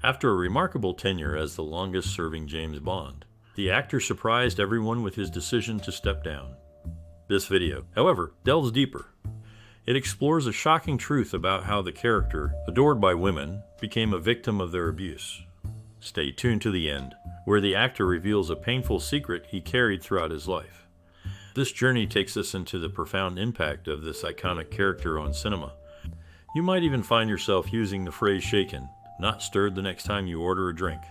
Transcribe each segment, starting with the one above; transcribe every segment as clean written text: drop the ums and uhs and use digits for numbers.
After a remarkable tenure as the longest-serving James Bond, the actor surprised everyone with his decision to step down. This video, however, delves deeper. It explores a shocking truth about how the character, adored by women, became a victim of their abuse. Stay tuned to the end, where the actor reveals a painful secret he carried throughout his life. This journey takes us into the profound impact of this iconic character on cinema. You might even find yourself using the phrase shaken, not stirred the next time you order a drink.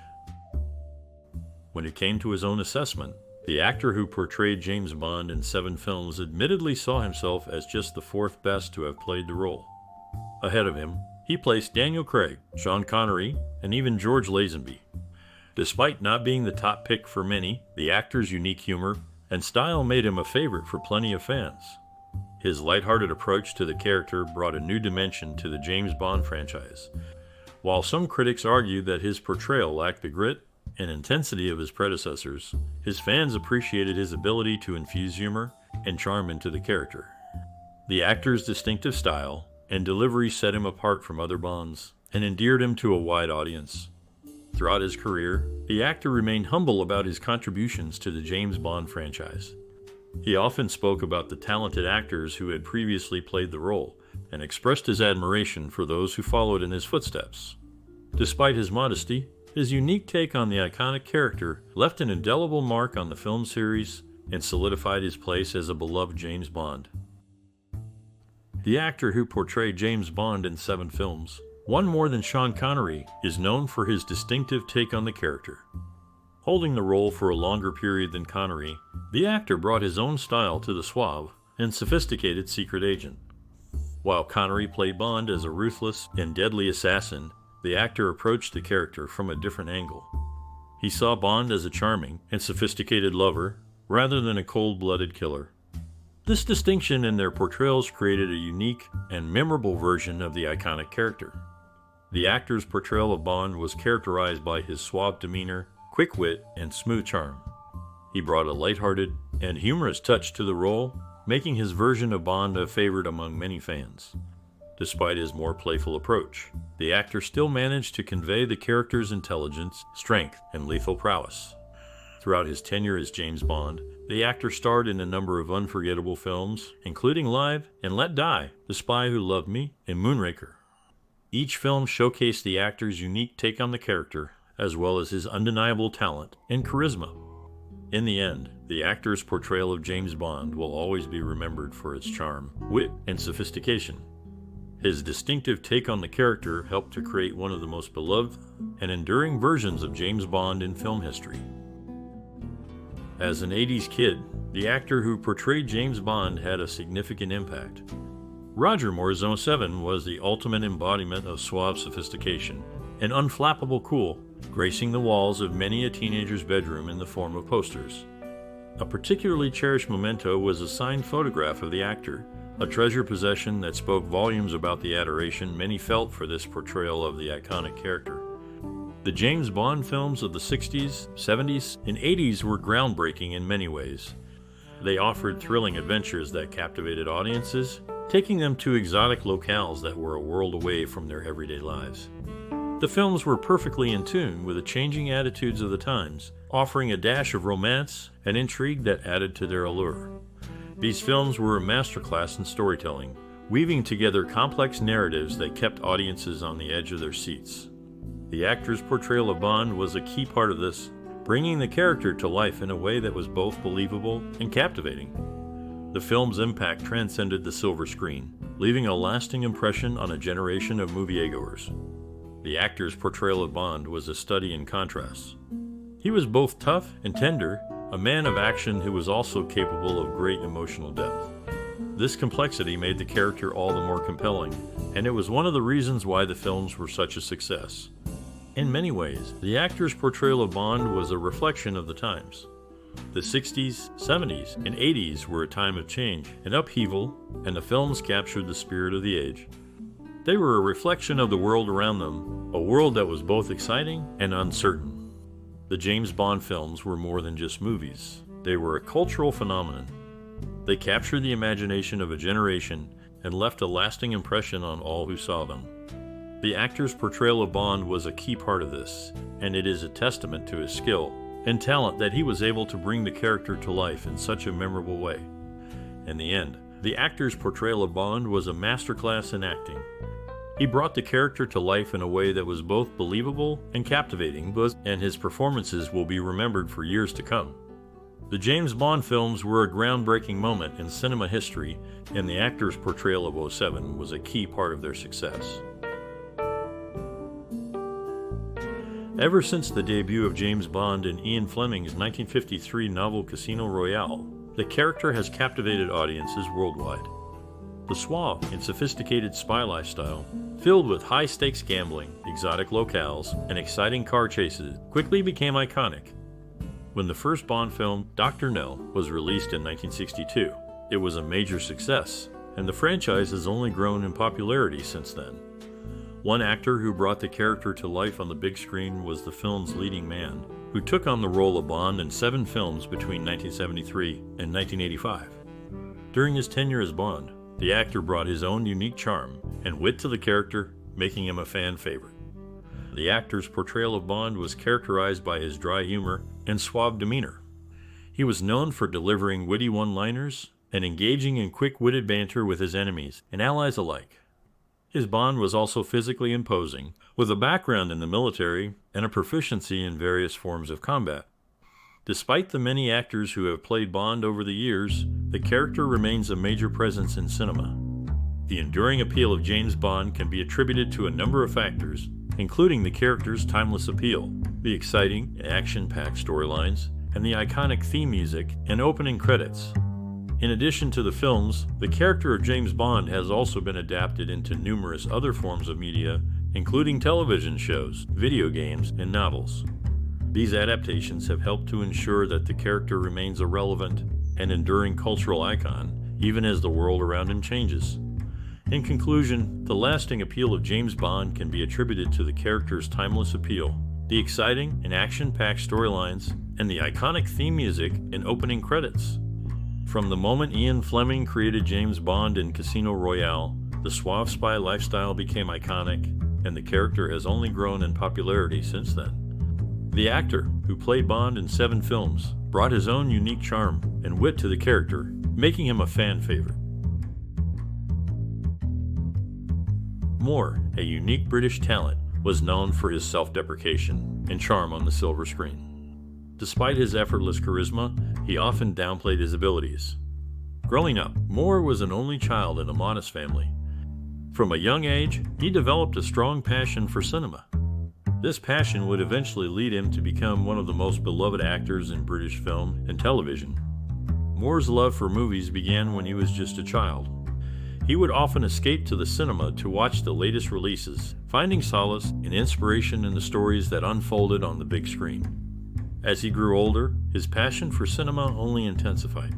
When it came to his own assessment, the actor who portrayed James Bond in 7 films admittedly saw himself as just the 4th best to have played the role. Ahead of him, he placed Daniel Craig, Sean Connery, and even George Lazenby. Despite not being the top pick for many, the actor's unique humor and style made him a favorite for plenty of fans. His lighthearted approach to the character brought a new dimension to the James Bond franchise. While some critics argued that his portrayal lacked the grit and intensity of his predecessors, his fans appreciated his ability to infuse humor and charm into the character. The actor's distinctive style and delivery set him apart from other Bonds and endeared him to a wide audience. Throughout his career, the actor remained humble about his contributions to the James Bond franchise. He often spoke about the talented actors who had previously played the role and expressed his admiration for those who followed in his footsteps. Despite his modesty, his unique take on the iconic character left an indelible mark on the film series and solidified his place as a beloved James Bond. The actor who portrayed James Bond in 7 films, one more than Sean Connery, is known for his distinctive take on the character. Holding the role for a longer period than Connery, the actor brought his own style to the suave and sophisticated secret agent. While Connery played Bond as a ruthless and deadly assassin, the actor approached the character from a different angle. He saw Bond as a charming and sophisticated lover rather than a cold-blooded killer. This distinction in their portrayals created a unique and memorable version of the iconic character. The actor's portrayal of Bond was characterized by his suave demeanor, quick wit, and smooth charm. He brought a lighthearted and humorous touch to the role, making his version of Bond a favorite among many fans. Despite his more playful approach, the actor still managed to convey the character's intelligence, strength, and lethal prowess. Throughout his tenure as James Bond, the actor starred in a number of unforgettable films, including Live and Let Die, The Spy Who Loved Me, and Moonraker. Each film showcased the actor's unique take on the character, as well as his undeniable talent and charisma. In the end, the actor's portrayal of James Bond will always be remembered for its charm, wit, and sophistication. His distinctive take on the character helped to create one of the most beloved and enduring versions of James Bond in film history. As an 80s kid, the actor who portrayed James Bond had a significant impact. Roger Moore's 007 was the ultimate embodiment of suave sophistication and unflappable cool, gracing the walls of many a teenager's bedroom in the form of posters. A particularly cherished memento was a signed photograph of the actor, a treasure possession that spoke volumes about the adoration many felt for this portrayal of the iconic character. The James Bond films of the 60s, 70s, and 80s were groundbreaking in many ways. They offered thrilling adventures that captivated audiences, taking them to exotic locales that were a world away from their everyday lives. The films were perfectly in tune with the changing attitudes of the times, offering a dash of romance and intrigue that added to their allure. These films were a masterclass in storytelling, weaving together complex narratives that kept audiences on the edge of their seats. The actor's portrayal of Bond was a key part of this, bringing the character to life in a way that was both believable and captivating. The film's impact transcended the silver screen, leaving a lasting impression on a generation of moviegoers. The actor's portrayal of Bond was a study in contrasts. He was both tough and tender, a man of action who was also capable of great emotional depth. This complexity made the character all the more compelling, and it was one of the reasons why the films were such a success. In many ways, the actor's portrayal of Bond was a reflection of the times. The 60s, 70s, and 80s were a time of change and upheaval, and the films captured the spirit of the age. They were a reflection of the world around them, a world that was both exciting and uncertain. The James Bond films were more than just movies. They were a cultural phenomenon. They captured the imagination of a generation and left a lasting impression on all who saw them. The actor's portrayal of Bond was a key part of this, and it is a testament to his skill and talent that he was able to bring the character to life in such a memorable way. In the end, the actor's portrayal of Bond was a masterclass in acting. He brought the character to life in a way that was both believable and captivating, and his performances will be remembered for years to come. The James Bond films were a groundbreaking moment in cinema history, and the actor's portrayal of 007 was a key part of their success. Ever since the debut of James Bond in Ian Fleming's 1953 novel Casino Royale, the character has captivated audiences worldwide. The suave and sophisticated spy lifestyle, filled with high-stakes gambling, exotic locales, and exciting car chases, quickly became iconic. When the first Bond film, Dr. No, was released in 1962, it was a major success, and the franchise has only grown in popularity since then. One actor who brought the character to life on the big screen was the film's leading man, who took on the role of Bond in 7 films between 1973 and 1985. During his tenure as Bond, the actor brought his own unique charm and wit to the character, making him a fan favorite. The actor's portrayal of Bond was characterized by his dry humor and suave demeanor. He was known for delivering witty one-liners and engaging in quick-witted banter with his enemies and allies alike. His Bond was also physically imposing, with a background in the military and a proficiency in various forms of combat. Despite the many actors who have played Bond over the years, the character remains a major presence in cinema. The enduring appeal of James Bond can be attributed to a number of factors, including the character's timeless appeal, the exciting, action-packed storylines, and the iconic theme music and opening credits. In addition to the films, the character of James Bond has also been adapted into numerous other forms of media, including television shows, video games, and novels. These adaptations have helped to ensure that the character remains a relevant and enduring cultural icon, even as the world around him changes. In conclusion, the lasting appeal of James Bond can be attributed to the character's timeless appeal, the exciting and action-packed storylines, and the iconic theme music and opening credits. From the moment Ian Fleming created James Bond in Casino Royale, the suave spy lifestyle became iconic, and the character has only grown in popularity since then. The actor, who played Bond in 7 films, brought his own unique charm and wit to the character, making him a fan favorite. Moore, a unique British talent, was known for his self-deprecation and charm on the silver screen. Despite his effortless charisma, he often downplayed his abilities. Growing up, Moore was an only child in a modest family. From a young age, he developed a strong passion for cinema. This passion would eventually lead him to become one of the most beloved actors in British film and television. Moore's love for movies began when he was just a child. He would often escape to the cinema to watch the latest releases, finding solace and inspiration in the stories that unfolded on the big screen. As he grew older, his passion for cinema only intensified.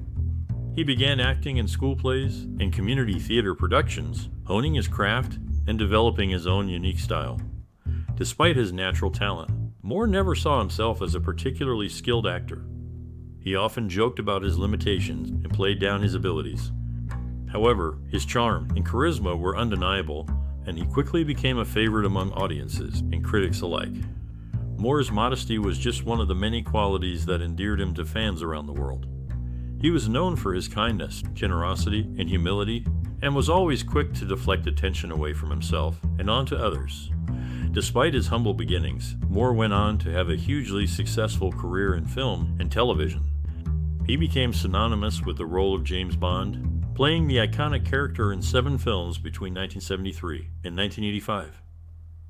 He began acting in school plays and community theater productions, honing his craft and developing his own unique style. Despite his natural talent, Moore never saw himself as a particularly skilled actor. He often joked about his limitations and played down his abilities. However, his charm and charisma were undeniable, and he quickly became a favorite among audiences and critics alike. Moore's modesty was just one of the many qualities that endeared him to fans around the world. He was known for his kindness, generosity, and humility, and was always quick to deflect attention away from himself and onto others. Despite his humble beginnings, Moore went on to have a hugely successful career in film and television. He became synonymous with the role of James Bond, playing the iconic character in 7 films between 1973 and 1985.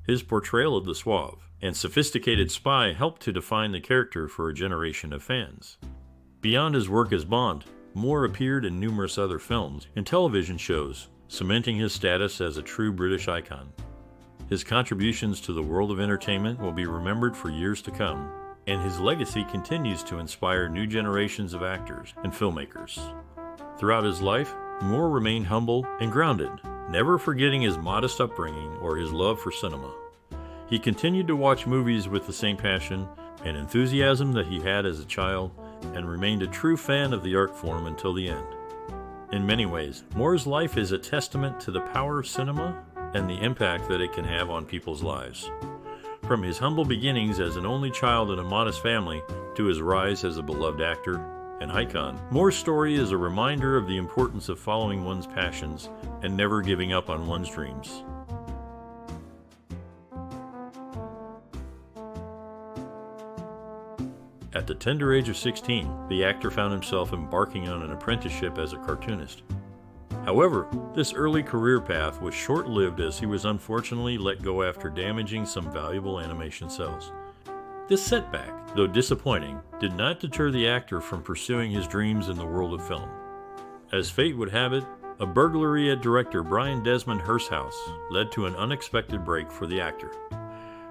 His portrayal of the suave and sophisticated spy helped to define the character for a generation of fans. Beyond his work as Bond, Moore appeared in numerous other films and television shows, cementing his status as a true British icon. His contributions to the world of entertainment will be remembered for years to come, and his legacy continues to inspire new generations of actors and filmmakers. Throughout his life, Moore remained humble and grounded, never forgetting his modest upbringing or his love for cinema. He continued to watch movies with the same passion and enthusiasm that he had as a child, and remained a true fan of the art form until the end. In many ways, Moore's life is a testament to the power of cinema and the impact that it can have on people's lives. From his humble beginnings as an only child in a modest family to his rise as a beloved actor and icon, Moore's story is a reminder of the importance of following one's passions and never giving up on one's dreams. At the tender age of 16, the actor found himself embarking on an apprenticeship as a cartoonist. However, this early career path was short-lived as he was unfortunately let go after damaging some valuable animation cells. This setback, though disappointing, did not deter the actor from pursuing his dreams in the world of film. As fate would have it, a burglary at director Brian Desmond Hearst's house led to an unexpected break for the actor.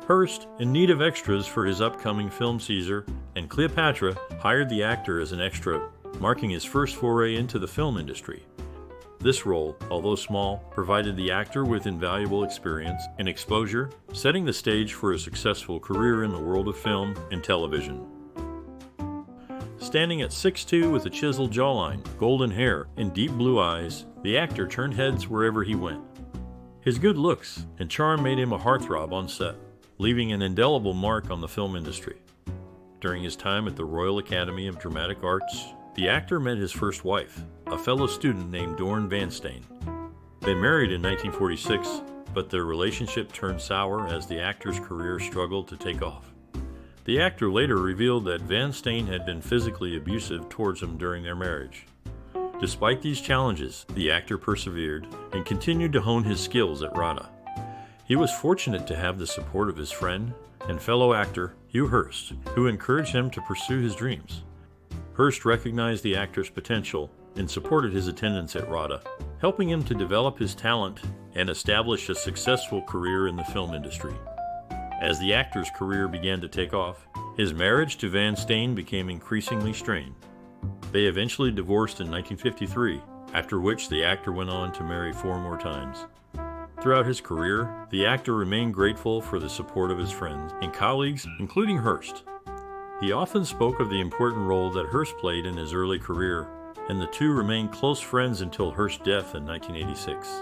Hearst, in need of extras for his upcoming film Caesar, and Cleopatra hired the actor as an extra, marking his first foray into the film industry. This role, although small, provided the actor with invaluable experience and exposure, setting the stage for a successful career in the world of film and television. Standing at 6'2" with a chiseled jawline, golden hair, and deep blue eyes, the actor turned heads wherever he went. His good looks and charm made him a heartthrob on set, leaving an indelible mark on the film industry. During his time at the Royal Academy of Dramatic Arts, the actor met his first wife, a fellow student named Dorn Van Steen. They married in 1946, but their relationship turned sour as the actor's career struggled to take off. The actor later revealed that Van Steen had been physically abusive towards him during their marriage. Despite these challenges, the actor persevered and continued to hone his skills at RADA. He was fortunate to have the support of his friend and fellow actor, Hugh Hearst, who encouraged him to pursue his dreams. Hearst recognized the actor's potential and supported his attendance at RADA, helping him to develop his talent and establish a successful career in the film industry. As the actor's career began to take off, his marriage to Van Steen became increasingly strained. They eventually divorced in 1953, after which the actor went on to marry 4 more times. Throughout his career, the actor remained grateful for the support of his friends and colleagues, including Hearst. He often spoke of the important role that Hearst played in his early career, and the two remained close friends until Hearst's death in 1986.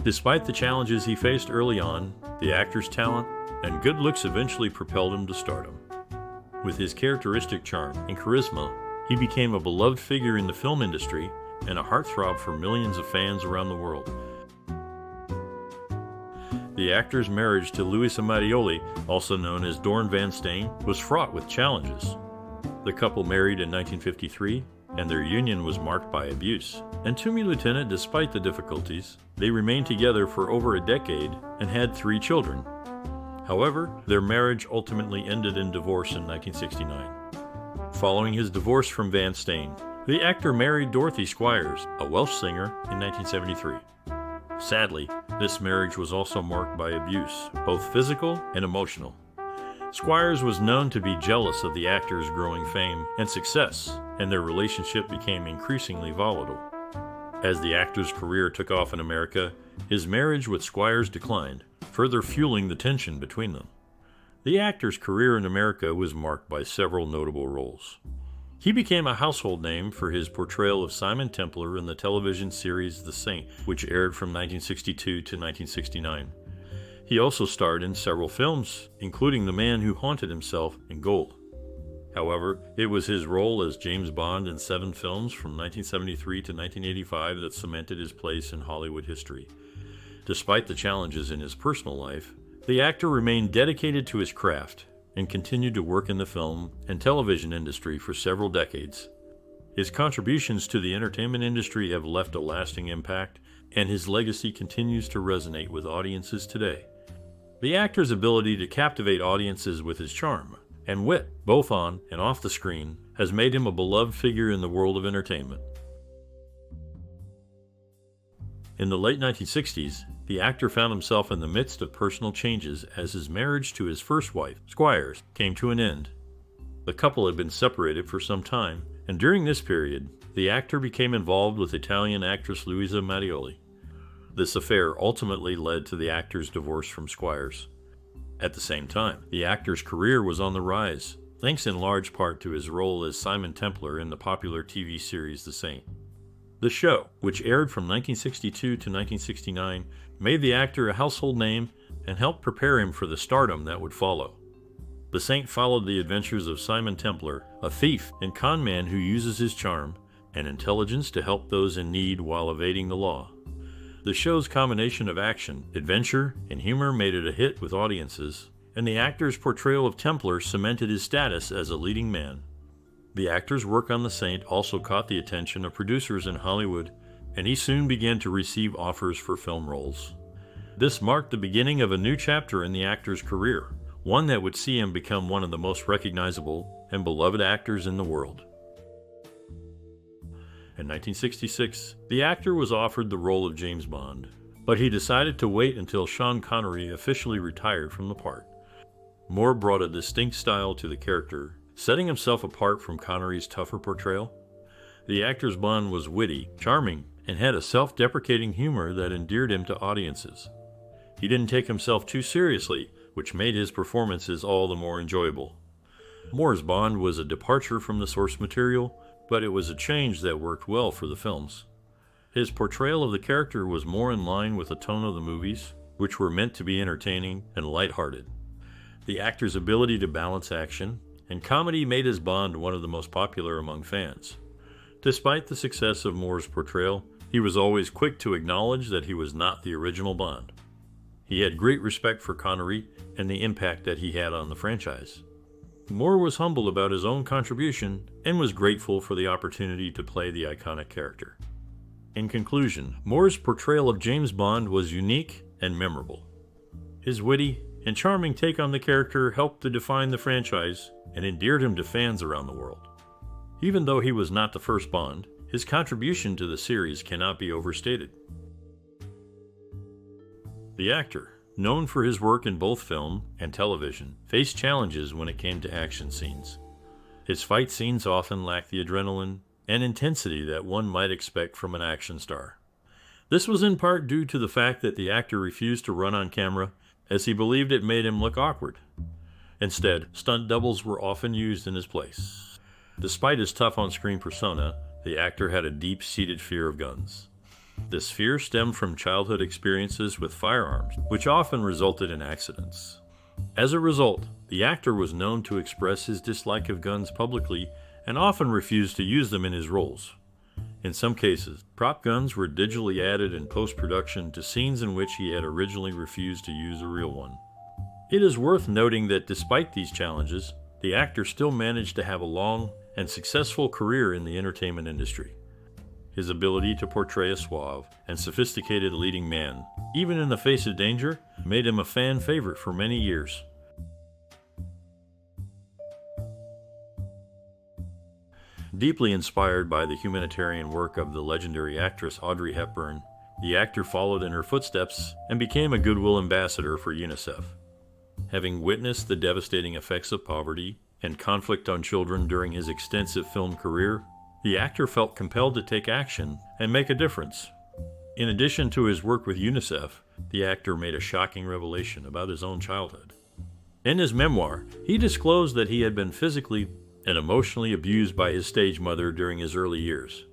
Despite the challenges he faced early on, the actor's talent and good looks eventually propelled him to stardom. With his characteristic charm and charisma, he became a beloved figure in the film industry and a heartthrob for millions of fans around the world. The actor's marriage to Louisa Mattioli, also known as Dorn Van Steen, was fraught with challenges. The couple married in 1953, and their union was marked by abuse. And to me, Lieutenant, despite the difficulties, they remained together for over a decade and had 3 children. However, their marriage ultimately ended in divorce in 1969. Following his divorce from Van Steen, the actor married Dorothy Squires, a Welsh singer, in 1973. Sadly, this marriage was also marked by abuse, both physical and emotional. Squires was known to be jealous of the actor's growing fame and success, and their relationship became increasingly volatile. As the actor's career took off in America, his marriage with Squires declined, further fueling the tension between them. The actor's career in America was marked by several notable roles. He became a household name for his portrayal of Simon Templar in the television series The Saint, which aired from 1962 to 1969. He also starred in several films, including The Man Who Haunted Himself and Gold. However, it was his role as James Bond in 7 films from 1973 to 1985 that cemented his place in Hollywood history. Despite the challenges in his personal life, the actor remained dedicated to his craft and continued to work in the film and television industry for several decades. His contributions to the entertainment industry have left a lasting impact, and his legacy continues to resonate with audiences today. The actor's ability to captivate audiences with his charm and wit, both on and off the screen, has made him a beloved figure in the world of entertainment. In the late 1960s, the actor found himself in the midst of personal changes as his marriage to his first wife, Squires, came to an end. The couple had been separated for some time, and during this period, the actor became involved with Italian actress Louisa Mattioli. This affair ultimately led to the actor's divorce from Squires. At the same time, the actor's career was on the rise, thanks in large part to his role as Simon Templar in the popular TV series The Saint. The show, which aired from 1962 to 1969, made the actor a household name and helped prepare him for the stardom that would follow. The Saint followed the adventures of Simon Templar, a thief and con man who uses his charm and intelligence to help those in need while evading the law. The show's combination of action, adventure, and humor made it a hit with audiences, and the actor's portrayal of Templar cemented his status as a leading man. The actor's work on the Saint also caught the attention of producers in Hollywood, and he soon began to receive offers for film roles. This marked the beginning of a new chapter in the actor's career, one that would see him become one of the most recognizable and beloved actors in the world. In 1966, the actor was offered the role of James Bond, but he decided to wait until Sean Connery officially retired from the part. Moore brought a distinct style to the character, setting himself apart from Connery's tougher portrayal. The actor's Bond was witty, charming, and had a self-deprecating humor that endeared him to audiences. He didn't take himself too seriously, which made his performances all the more enjoyable. Moore's Bond was a departure from the source material, but it was a change that worked well for the films. His portrayal of the character was more in line with the tone of the movies, which were meant to be entertaining and lighthearted. The actor's ability to balance action and comedy made his Bond one of the most popular among fans. Despite the success of Moore's portrayal, he was always quick to acknowledge that he was not the original Bond. He had great respect for Connery and the impact that he had on the franchise. Moore was humble about his own contribution and was grateful for the opportunity to play the iconic character. In conclusion, Moore's portrayal of James Bond was unique and memorable. His witty and charming take on the character helped to define the franchise and endeared him to fans around the world. Even though he was not the first Bond, his contribution to the series cannot be overstated. The actor, known for his work in both film and television, faced challenges when it came to action scenes. His fight scenes often lacked the adrenaline and intensity that one might expect from an action star. This was in part due to the fact that the actor refused to run on camera as he believed it made him look awkward. Instead, stunt doubles were often used in his place. Despite his tough on-screen persona, the actor had a deep-seated fear of guns. This fear stemmed from childhood experiences with firearms, which often resulted in accidents. As a result, the actor was known to express his dislike of guns publicly and often refused to use them in his roles. In some cases, prop guns were digitally added in post-production to scenes in which he had originally refused to use a real one. It is worth noting that despite these challenges, the actor still managed to have a long and successful career in the entertainment industry. His ability to portray a suave and sophisticated leading man, even in the face of danger, made him a fan favorite for many years. Deeply inspired by the humanitarian work of the legendary actress Audrey Hepburn, the actor followed in her footsteps and became a goodwill ambassador for UNICEF. Having witnessed the devastating effects of poverty and conflict on children during his extensive film career, the actor felt compelled to take action and make a difference. In addition to his work with UNICEF, the actor made a shocking revelation about his own childhood. In his memoir, he disclosed that he had been physically and emotionally abused by his stage mother during his early years.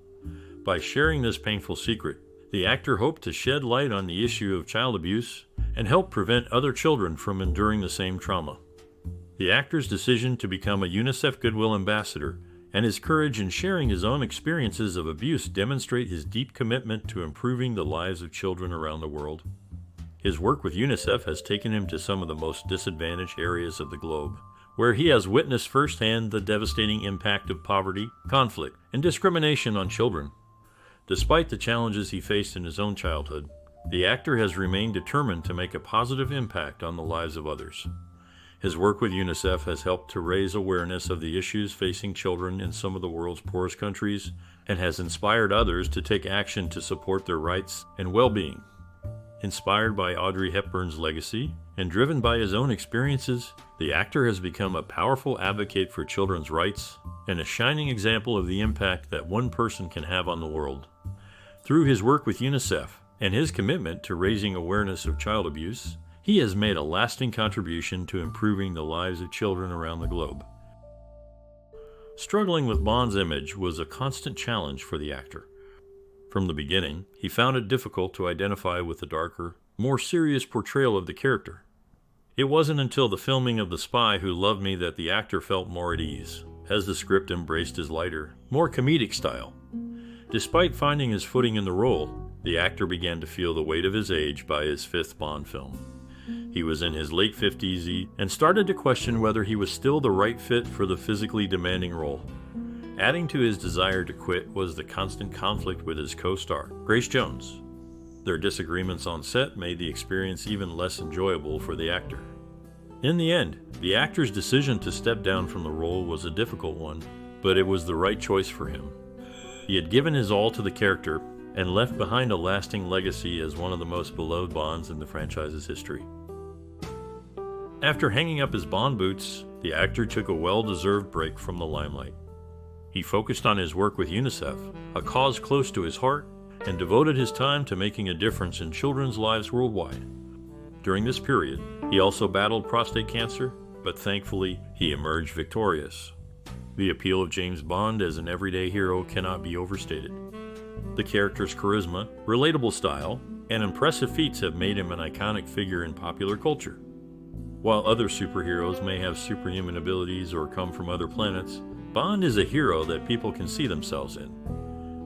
By sharing this painful secret, the actor hoped to shed light on the issue of child abuse and help prevent other children from enduring the same trauma. The actor's decision to become a UNICEF Goodwill Ambassador and his courage in sharing his own experiences of abuse demonstrate his deep commitment to improving the lives of children around the world. His work with UNICEF has taken him to some of the most disadvantaged areas of the globe, where he has witnessed firsthand the devastating impact of poverty, conflict, and discrimination on children. Despite the challenges he faced in his own childhood, the actor has remained determined to make a positive impact on the lives of others. His work with UNICEF has helped to raise awareness of the issues facing children in some of the world's poorest countries and has inspired others to take action to support their rights and well-being. Inspired by Audrey Hepburn's legacy and driven by his own experiences, the actor has become a powerful advocate for children's rights and a shining example of the impact that one person can have on the world. Through his work with UNICEF and his commitment to raising awareness of child abuse, he has made a lasting contribution to improving the lives of children around the globe. Struggling with Bond's image was a constant challenge for the actor. From the beginning, he found it difficult to identify with the darker, more serious portrayal of the character. It wasn't until the filming of The Spy Who Loved Me that the actor felt more at ease, as the script embraced his lighter, more comedic style. Despite finding his footing in the role, the actor began to feel the weight of his age by his fifth Bond film. He was in his late 50s and started to question whether he was still the right fit for the physically demanding role. Adding to his desire to quit was the constant conflict with his co-star, Grace Jones. Their disagreements on set made the experience even less enjoyable for the actor. In the end, the actor's decision to step down from the role was a difficult one, but it was the right choice for him. He had given his all to the character and left behind a lasting legacy as one of the most beloved Bonds in the franchise's history. After hanging up his Bond boots, the actor took a well-deserved break from the limelight. He focused on his work with UNICEF, a cause close to his heart, and devoted his time to making a difference in children's lives worldwide. During this period, he also battled prostate cancer, but thankfully, he emerged victorious. The appeal of James Bond as an everyday hero cannot be overstated. The character's charisma, relatable style, and impressive feats have made him an iconic figure in popular culture. While other superheroes may have superhuman abilities or come from other planets, Bond is a hero that people can see themselves in.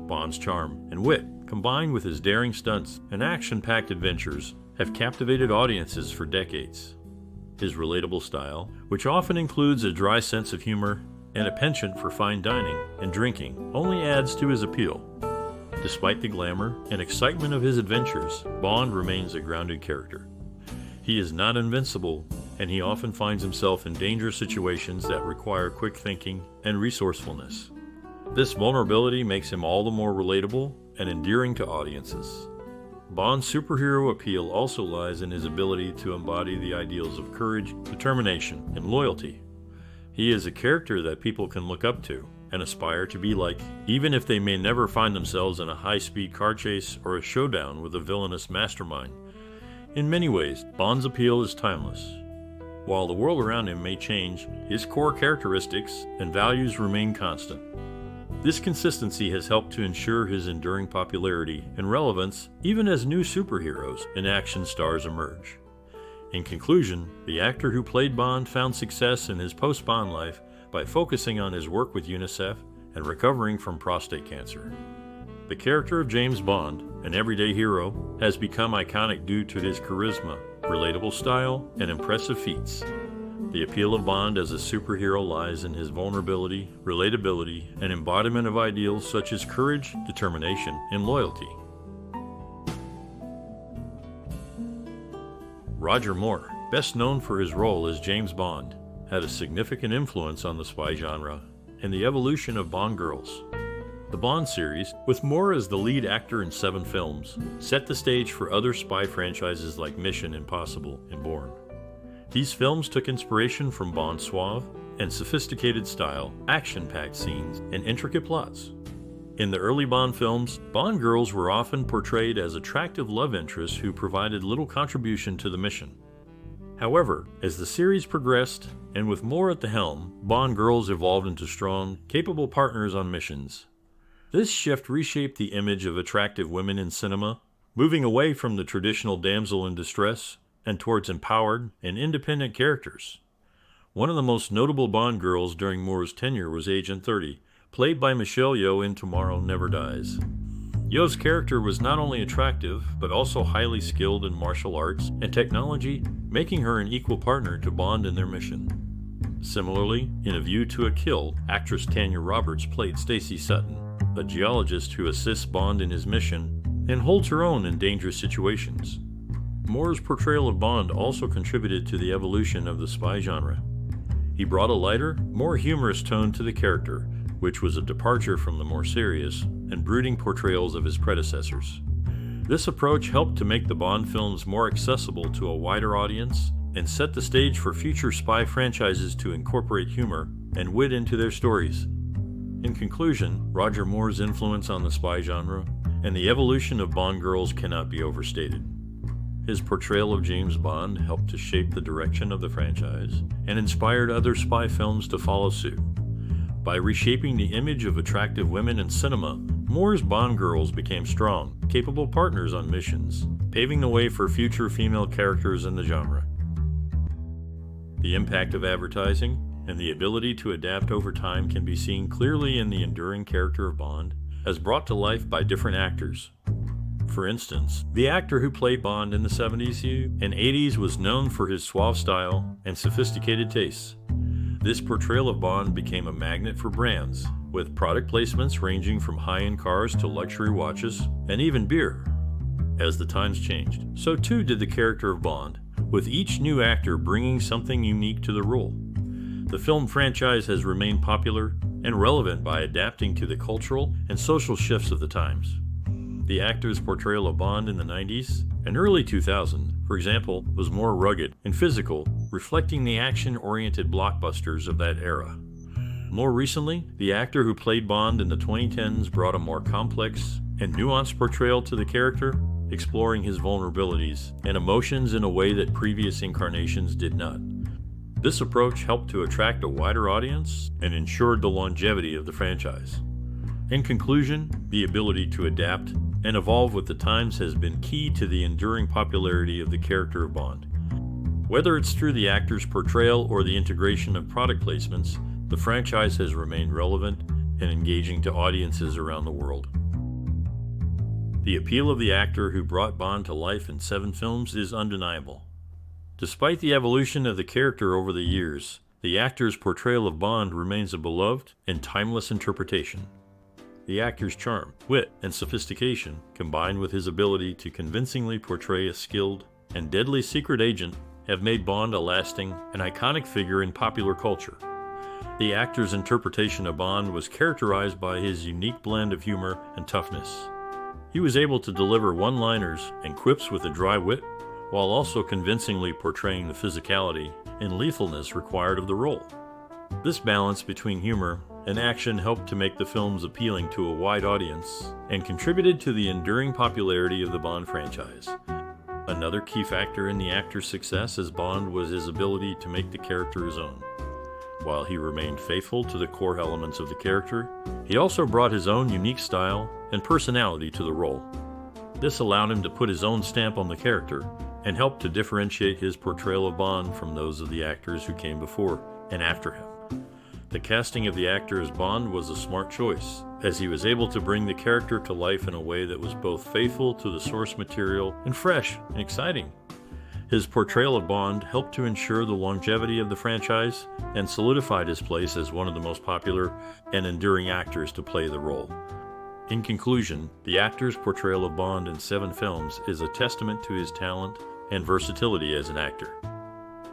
Bond's charm and wit, combined with his daring stunts and action-packed adventures, have captivated audiences for decades. His relatable style, which often includes a dry sense of humor and a penchant for fine dining and drinking, only adds to his appeal. Despite the glamour and excitement of his adventures, Bond remains a grounded character. He is not invincible, and he often finds himself in dangerous situations that require quick thinking and resourcefulness. This vulnerability makes him all the more relatable and endearing to audiences. Bond's superhero appeal also lies in his ability to embody the ideals of courage, determination, and loyalty. He is a character that people can look up to and aspire to be like, even if they may never find themselves in a high-speed car chase or a showdown with a villainous mastermind. In many ways, Bond's appeal is timeless. While the world around him may change, his core characteristics and values remain constant. This consistency has helped to ensure his enduring popularity and relevance even as new superheroes and action stars emerge. In conclusion, the actor who played Bond found success in his post-Bond life by focusing on his work with UNICEF and recovering from prostate cancer. The character of James Bond, an everyday hero, has become iconic due to his charisma, relatable style, and impressive feats. The appeal of Bond as a superhero lies in his vulnerability, relatability, and embodiment of ideals such as courage, determination, and loyalty. Roger Moore, best known for his role as James Bond, had a significant influence on the spy genre and the evolution of Bond girls. The Bond series, with Moore as the lead actor in 7 films, set the stage for other spy franchises like Mission Impossible and Bourne. These films took inspiration from Bond's suave and sophisticated style, action-packed scenes, and intricate plots. In the early Bond films, Bond girls were often portrayed as attractive love interests who provided little contribution to the mission. However, as the series progressed, and with Moore at the helm, Bond girls evolved into strong, capable partners on missions. This shift reshaped the image of attractive women in cinema, moving away from the traditional damsel in distress and towards empowered and independent characters. One of the most notable Bond girls during Moore's tenure was Agent 30, played by Michelle Yeoh in Tomorrow Never Dies. Yeoh's character was not only attractive, but also highly skilled in martial arts and technology, making her an equal partner to Bond in their mission. Similarly, in A View to a Kill, actress Tanya Roberts played Stacey Sutton, a geologist who assists Bond in his mission and holds her own in dangerous situations. Moore's portrayal of Bond also contributed to the evolution of the spy genre. He brought a lighter, more humorous tone to the character, which was a departure from the more serious and brooding portrayals of his predecessors. This approach helped to make the Bond films more accessible to a wider audience and set the stage for future spy franchises to incorporate humor and wit into their stories. In conclusion, Roger Moore's influence on the spy genre and the evolution of Bond girls cannot be overstated. His portrayal of James Bond helped to shape the direction of the franchise and inspired other spy films to follow suit. By reshaping the image of attractive women in cinema, Moore's Bond girls became strong, capable partners on missions, paving the way for future female characters in the genre. The impact of advertising and the ability to adapt over time can be seen clearly in the enduring character of Bond, as brought to life by different actors. For instance, the actor who played Bond in the 70s and 80s was known for his suave style and sophisticated tastes. This portrayal of Bond became a magnet for brands, with product placements ranging from high-end cars to luxury watches, and even beer. As the times changed, so too did the character of Bond, with each new actor bringing something unique to the role. The film franchise has remained popular and relevant by adapting to the cultural and social shifts of the times. The actor's portrayal of Bond in the 90s and early 2000s, for example, was more rugged and physical, reflecting the action-oriented blockbusters of that era. More recently, the actor who played Bond in the 2010s brought a more complex and nuanced portrayal to the character, exploring his vulnerabilities and emotions in a way that previous incarnations did not. This approach helped to attract a wider audience and ensured the longevity of the franchise. In conclusion, the ability to adapt and evolve with the times has been key to the enduring popularity of the character of Bond. Whether it's through the actor's portrayal or the integration of product placements, the franchise has remained relevant and engaging to audiences around the world. The appeal of the actor who brought Bond to life in 7 films is undeniable. Despite the evolution of the character over the years, the actor's portrayal of Bond remains a beloved and timeless interpretation. The actor's charm, wit, and sophistication, combined with his ability to convincingly portray a skilled and deadly secret agent, have made Bond a lasting and iconic figure in popular culture. The actor's interpretation of Bond was characterized by his unique blend of humor and toughness. He was able to deliver one-liners and quips with a dry wit, while also convincingly portraying the physicality and lethalness required of the role. This balance between humor and action helped to make the films appealing to a wide audience and contributed to the enduring popularity of the Bond franchise. Another key factor in the actor's success as Bond was his ability to make the character his own. While he remained faithful to the core elements of the character, he also brought his own unique style and personality to the role. This allowed him to put his own stamp on the character and helped to differentiate his portrayal of Bond from those of the actors who came before and after him. The casting of the actor as Bond was a smart choice, as he was able to bring the character to life in a way that was both faithful to the source material and fresh and exciting. His portrayal of Bond helped to ensure the longevity of the franchise and solidified his place as one of the most popular and enduring actors to play the role. In conclusion, the actor's portrayal of Bond in 7 films is a testament to his talent and versatility as an actor.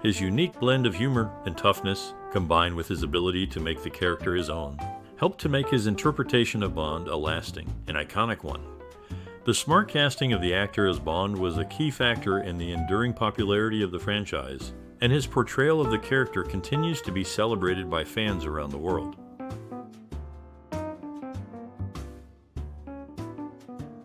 His unique blend of humor and toughness, combined with his ability to make the character his own, helped to make his interpretation of Bond a lasting and iconic one. The smart casting of the actor as Bond was a key factor in the enduring popularity of the franchise, and his portrayal of the character continues to be celebrated by fans around the world.